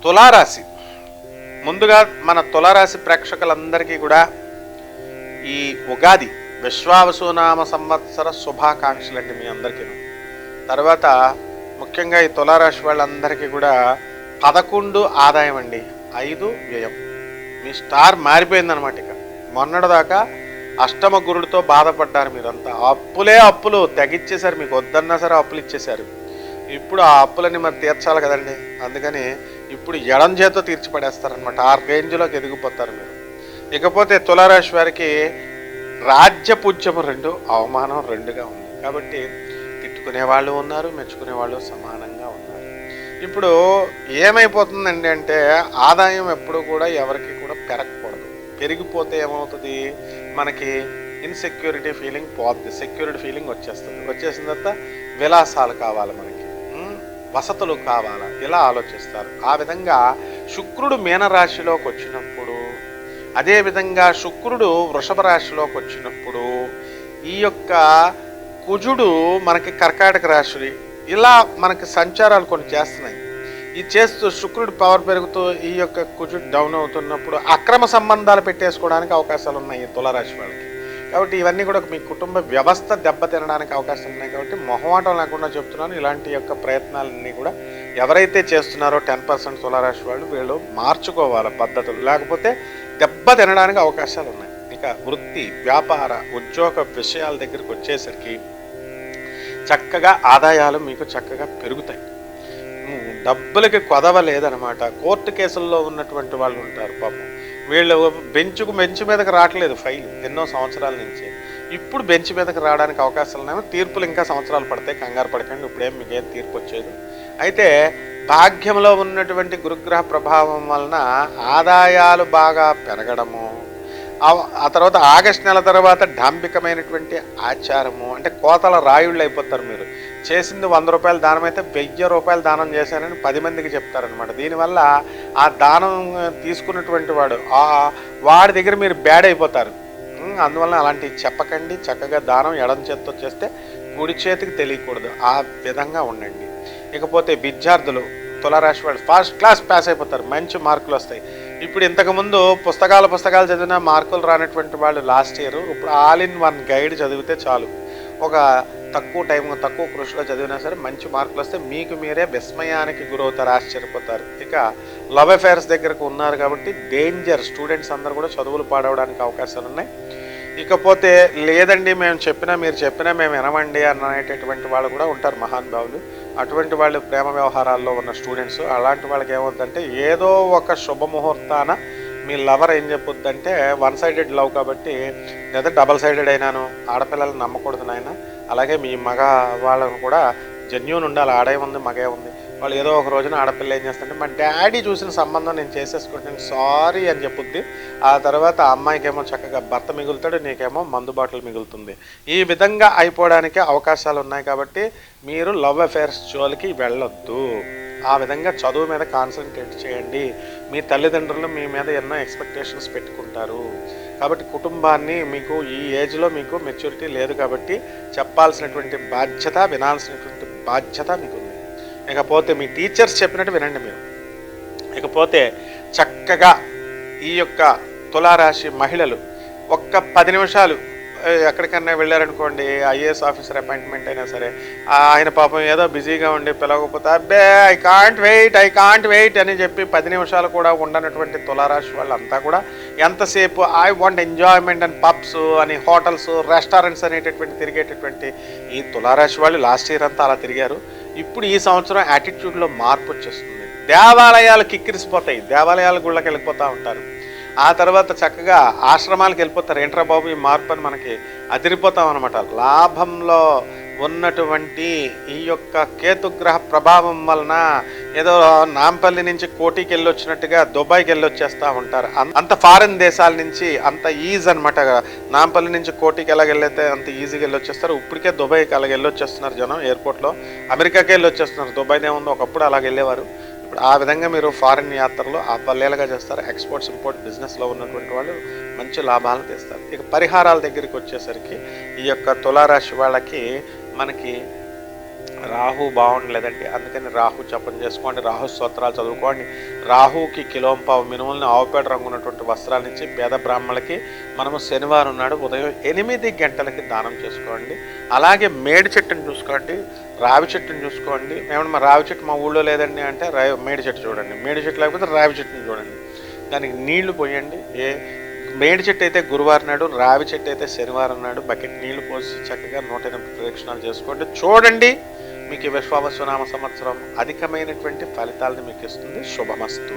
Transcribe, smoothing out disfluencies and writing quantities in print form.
తులారాశి. ముందుగా మన తులారాశి ప్రేక్షకులందరికీ కూడా ఈ ఉగాది విశ్వావసునామ సంవత్సర శుభాకాంక్షలు అండి మీ అందరికీ. తర్వాత ముఖ్యంగా ఈ తులారాశి వాళ్ళందరికీ కూడా 11 ఆదాయం అండి, 5 వ్యయం. మీ స్టార్ మారిపోయిందనమాట. ఇక మొన్నటిదాకా అష్టమ గురుడితో బాధపడ్డారు మీరంతా. అప్పులు తెగిచ్చేశారు, మీకు వద్దన్నా సరే అప్పులు ఇచ్చేశారు. ఇప్పుడు ఆ అప్పులని మరి తీర్చాలి కదండి, అందుకని ఇప్పుడు ఎడం చేతో తీర్చిపడేస్తారనమాట. ఆ రేంజ్లోకి ఎదిగిపోతారు మీరు. ఇకపోతే తులారాశి వారికి రాజ్యపూజ్యము 2, అవమానం 2గా ఉంది. కాబట్టి తిట్టుకునే వాళ్ళు ఉన్నారు, మెచ్చుకునే వాళ్ళు సమానంగా ఉన్నారు. ఇప్పుడు ఏమైపోతుందండి అంటే ఆదాయం ఎప్పుడు కూడా ఎవరికి కూడా పెరగకూడదు. పెరిగిపోతే ఏమవుతుంది, మనకి ఇన్సెక్యూరిటీ ఫీలింగ్ పోద్ది, సెక్యూరిటీ ఫీలింగ్ వచ్చేసిన తర్వాత విలాసాలు కావాలి, మనకి వసతులు కావాలా, ఇలా ఆలోచిస్తారు. ఆ విధంగా శుక్రుడు మీనరాశిలోకి వచ్చినప్పుడు, అదేవిధంగా శుక్రుడు వృషభ రాశిలోకి వచ్చినప్పుడు, ఈ యొక్క కుజుడు మనకి కర్కాటక రాశి, ఇలా మనకి సంచారాలు కొన్ని చేస్తున్నాయి. ఈ చేస్తూ శుక్రుడు పవర్ పెరుగుతూ ఈ యొక్క కుజుడు డౌన్ అవుతున్నప్పుడు అక్రమ సంబంధాలు పెట్టేసుకోవడానికి అవకాశాలు ఉన్నాయి తులారాశి వాళ్ళకి. కాబట్టి ఇవన్నీ కూడా మీ కుటుంబ వ్యవస్థ దెబ్బతినడానికి అవకాశం ఉన్నాయి. కాబట్టి మొహమాటం లేకుండా చెప్తున్నాను, ఇలాంటి యొక్క ప్రయత్నాలన్నీ కూడా ఎవరైతే చేస్తున్నారో 10% తులారాశి వాళ్ళు వీళ్ళు మార్చుకోవాలి పద్ధతులు, లేకపోతే దెబ్బ తినడానికి అవకాశాలు ఉన్నాయి. ఇక వృత్తి, వ్యాపార, ఉద్యోగ విషయాల దగ్గరికి వచ్చేసరికి చక్కగా ఆదాయాలు మీకు చక్కగా పెరుగుతాయి. డబ్బులకి కొదవ లేదనమాట. కోర్టు కేసుల్లో ఉన్నటువంటి వాళ్ళు ఉంటారు పాపం, వీళ్ళు బెంచ్ మీదకి రావట్లేదు ఫైల్ ఎన్నో సంవత్సరాల నుంచి. ఇప్పుడు బెంచ్ మీదకి రావడానికి అవకాశాలు ఉన్నాయి. తీర్పులు ఇంకా సంవత్సరాలు పడతాయి, కంగారు పడకండి, ఇప్పుడేం మీకేం తీర్పు వచ్చేది. అయితే భాగ్యంలో ఉన్నటువంటి గురుగ్రహ ప్రభావం వలన ఆదాయాలు బాగా పెరగడము, ఆ తర్వాత ఆగస్టు నెల తర్వాత డాంబికమైనటువంటి ఆచారము, అంటే కోతల రాయుళ్ళు అయిపోతారు. మీరు చేసింది 100 రూపాయలు దానం అయితే 1000 రూపాయలు దానం చేశారని 10 మందికి చెప్తారనమాట. దీనివల్ల ఆ దానం తీసుకున్నటువంటి వాడి దగ్గర మీరు బ్యాడ్ అయిపోతారు. అందువల్ల అలాంటివి చెప్పకండి. చక్కగా దానం ఎడం చేతితో చేస్తే కుడి చేతికి తెలియకూడదు, ఆ విధంగా ఉండండి. ఇకపోతే విద్యార్థులు తులారాశి వాళ్ళు ఫస్ట్ క్లాస్ పాస్ అయిపోతారు, మంచి మార్కులు వస్తాయి. ఇప్పుడు ఇంతకుముందు పుస్తకాలు చదివిన మార్కులు రానటువంటి వాళ్ళు లాస్ట్ ఇయర్ ఇప్పుడు ఆల్ ఇన్ వన్ గైడ్ చదివితే చాలు, ఒక తక్కువ టైం తక్కువ కృషిలో చదివినా సరే మంచి మార్కులు వస్తే మీకు మీరే విస్మయానికి గురవుతారు, ఆశ్చర్యపోతారు. ఇక లవ్ అఫైర్స్ దగ్గరకు ఉన్నారు కాబట్టి డేంజర్, స్టూడెంట్స్ అందరూ కూడా చదువులు పాడవడానికి అవకాశాలు ఉన్నాయి. ఇకపోతే లేదండి మీరు చెప్పినా మేము వినమండి అనేటటువంటి వాళ్ళు కూడా ఉంటారు మహానుభావులు. అటువంటి వాళ్ళు ప్రేమ వ్యవహారాల్లో ఉన్న స్టూడెంట్స్, అలాంటి వాళ్ళకి ఏమవుతుందంటే ఏదో ఒక శుభముహూర్తాన మీ లవర్ ఏం చెప్పొద్దంటే 1 సైడెడ్ లవ్ కాబట్టి, లేదా డబల్ సైడెడ్ అయినాను, ఆడపిల్లలు నమ్మకూడదు నాయన. అలాగే మీ మగ వాళ్ళను కూడా జెన్యూన్ ఉండాలి, ఆడే ఉంది మగే ఉంది. వాళ్ళు ఏదో ఒక రోజున ఆడపిల్ల ఏం చేస్తుంటే మా డాడీ చూసిన సంబంధం నేను చేసేసుకుంటాను సారీ అని చెప్పుద్ది. ఆ తర్వాత ఆ అమ్మాయికి ఏమో చక్కగా భర్త మిగులుతాడు, నీకేమో మందు బాటిల్ మిగులుతుంది. ఈ విధంగా అయిపోవడానికి అవకాశాలు ఉన్నాయి. కాబట్టి మీరు లవ్ అఫైర్స్ జోలికి వెళ్ళొద్దు. ఆ విధంగా చదువు మీద కాన్సన్ట్రేట్ చేయండి. మీ తల్లిదండ్రులు మీ మీద ఎన్నో ఎక్స్పెక్టేషన్స్ పెట్టుకుంటారు. కాబట్టి కుటుంబాన్ని మీకు ఈ ఏజ్లో మీకు మెచ్యూరిటీ లేదు కాబట్టి చెప్పాల్సినటువంటి బాధ్యత, వినాల్సినటువంటి బాధ్యత మీకు ఉంది. ఇకపోతే మీ టీచర్స్ చెప్పినట్టు వినండి మీరు. ఇకపోతే చక్కగా ఈ యొక్క తులారాశి మహిళలు ఒక్క 10 నిమిషాలు ఎక్కడికన్నా వెళ్ళారనుకోండి, ఐఏఎస్ ఆఫీసర్ అపాయింట్మెంట్ అయినా సరే, ఆయన పాపం ఏదో బిజీగా ఉండి పిలవకపోతే అబ్బే ఐ కాంట్ వెయిట్ అని చెప్పి 10 నిమిషాలు కూడా ఉండనటువంటి తులారాశి వాళ్ళంతా కూడా ఎంతసేపు I want enjoyment and pubs అని, హోటల్స్, రెస్టారెంట్స్ అనేటటువంటి తిరిగేటటువంటి ఈ తులారాశి వాళ్ళు లాస్ట్ ఇయర్ అంతా అలా తిరిగారు. ఇప్పుడు ఈ సంవత్సరం యాటిట్యూడ్లో మార్పు వచ్చేస్తుంది. దేవాలయాలు కిక్కిరిసిపోతాయి, దేవాలయాల గుళ్ళకి వెళ్ళిపోతూ ఉంటారు. ఆ తర్వాత చక్కగా ఆశ్రమాలకు వెళ్ళిపోతారు. ఏంట్రా బాబు ఈ మార్పు అని మనకి అదిరిపోతాం అనమాట. లాభంలో ఉన్నటువంటి ఈ యొక్క కేతుగ్రహ ప్రభావం వలన ఏదో నాంపల్లి నుంచి కోటికి వెళ్ళి వచ్చినట్టుగా దుబాయ్కి వెళ్ళి వచ్చేస్తూ ఉంటారు. అంత ఫారిన్ దేశాల నుంచి అంత ఈజీ అనమాట. నాంపల్లి నుంచి కోటికి ఎలాగెళ్ళైతే అంత ఈజీగా వెళ్ళి వచ్చేస్తారు. ఇప్పటికే దుబాయ్కి అలాగ వెళ్ళి వచ్చేస్తున్నారు జనం, ఎయిర్పోర్ట్లో అమెరికాకి వెళ్ళి వచ్చేస్తున్నారు. దుబాయ్దే ఉందో ఒకప్పుడు అలాగ వెళ్ళేవారు. ఇప్పుడు ఆ విధంగా మీరు ఫారిన్ యాత్రలు ఆ పల్లేలుగా చేస్తారు. ఎక్స్పోర్ట్స్ ఇంపోర్ట్ బిజినెస్లో ఉన్నటువంటి వాళ్ళు మంచి లాభాలను తెస్తారు. ఇక పరిహారాల దగ్గరికి వచ్చేసరికి ఈ యొక్క తులారాశి వాళ్ళకి మనకి రాహు బాగుండలేదండి, అందుకని రాహు జపం చేసుకోండి, రాహు స్తోత్రాలు చదువుకోండి. రాహుకి కిలోంపావు మినుములని ఆవుపేట రంగు ఉన్నటువంటి వస్త్రాలు ఇచ్చి పేద బ్రాహ్మణులకి మనము శనివారం నాడు ఉదయం 8 గంటలకి దానం చేసుకోండి. అలాగే మేడి చెట్టుని చూసుకోండి, రావి చెట్టుని చూసుకోండి. ఏమన్నా రావి చెట్టు మా ఊళ్ళో లేదండి అంటే మేడి చెట్టు చూడండి, మేడి చెట్టు లేకపోతే రావి చెట్టుని చూడండి, దానికి నీళ్లు పోయండి. మేడి చెట్టు అయితే గురువారం నాడు, రావి చెట్టు అయితే శనివారం నాడు బకెట్ నీళ్లు పోసి చక్కగా 108 ప్రదక్షిణాలు చేసుకోండి. చూడండి, మీకు విశ్వావసునామ సంవత్సరం అధికమైనటువంటి ఫలితాలను మీకు ఇస్తుంది. శుభమస్తు.